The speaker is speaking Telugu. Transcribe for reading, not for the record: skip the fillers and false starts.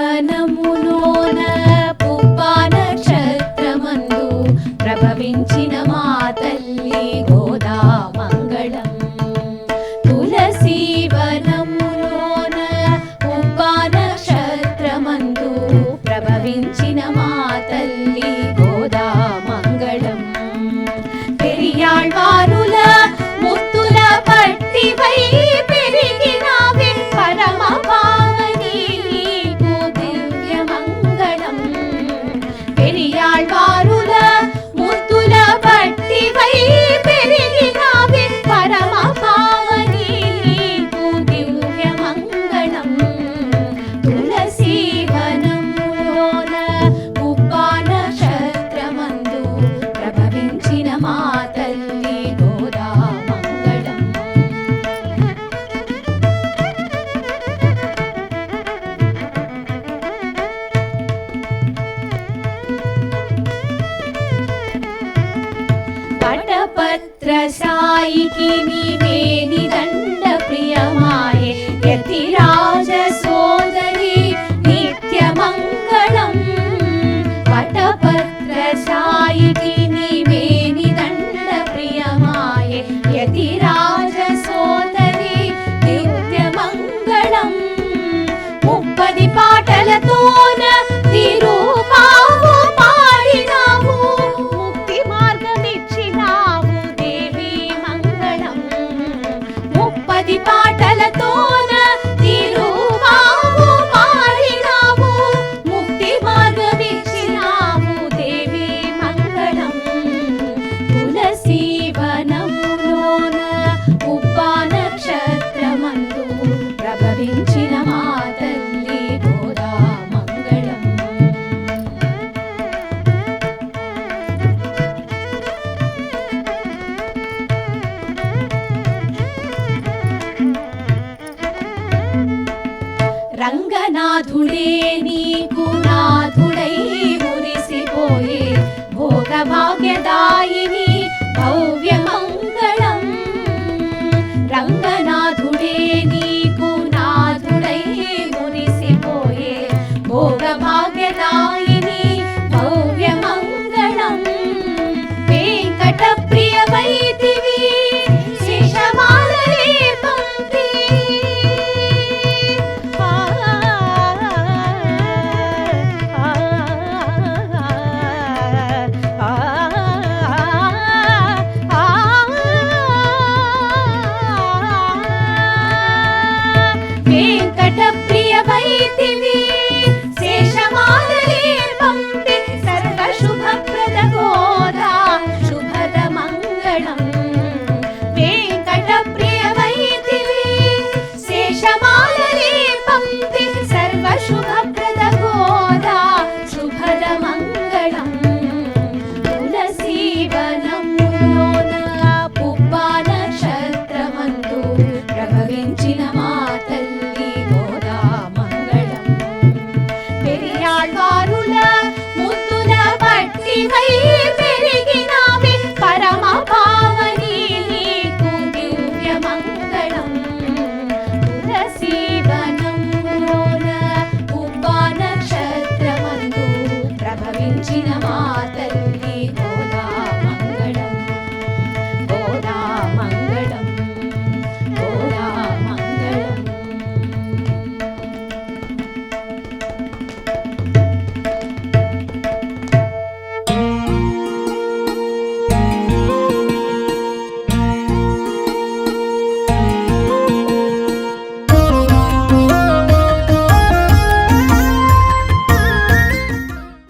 వనములోన పుబ్బా నక్షత్రమందు ప్రభవించిన మా తల్లి గోదా మంగళం. తులసి వనములోన పుబ్బా నక్షత్రమందు ప్రభవించిన మా తల్లి గోదా మంగళం. పెరియాళ్వారుల ముత్తుల పట్టివై పెరిగినావే పరమ పావని నీకు దివ్య మంగళం. పెరియాళ్వారుల ముత్తుల పట్టివై పెరిగినావే పరమ పావని నీకు దివ్య మంగళం. తులసి వనములోన పుబ్బా నక్షత్రమందు ప్రభవించిన మా తల్లి గోదా మంగళం. వటపత్ర సాయికి నీవేని దండ ప్రియమాయే యతిరాజ సోదరి నిత్య మంగళం. వటపత్ర సాయికి నీవేని దండ ప్రియమాయే యతిరాజ సోదరి నిత్య మంగళం. 30 పాటలతోన నిరూపావు పాడినావు ముక్తి మార్గమిచ్చినావు దేవి మంగళం. 30 పాటలతోన నిరూపావు పాడినావు ముక్తి మార్గమిచ్చినావు దేవి మంగళం. తులసి వనములోన పుబ్బా నక్షత్రమందు ప్రభవించిన మా తల్లి గోదా మంగళం. రంగనాథుడే నీకు నాథుడై మురిసిపోయే భోగ భాగ్యదాయిని భవ్య మంగళం. రంగనాథుడే నీకు నాథుడై మురిసిపోయే భోగ భాగ్యదాయిని భవ్య మంగళం. వెంకట ప్రియమైతివి శేషమాలలే పంక్తి. వెంకట ప్రియమైతివి శేషమాలలే పంక్తి. సర్వ శుభప్రద గోదా శుభద మంగళం. వెంకట ప్రియమైతివి శేషమాలలే పంక్తి. సర్వ శుభప్రద గోదా శుభద మంగళం. తులసి వనములోన పుబ్బా నక్షత్రమందు ప్రభవించిన మా తల్లి గోదా మంగళం. పెరియాళ్వారుల ముద్దుల పట్టివై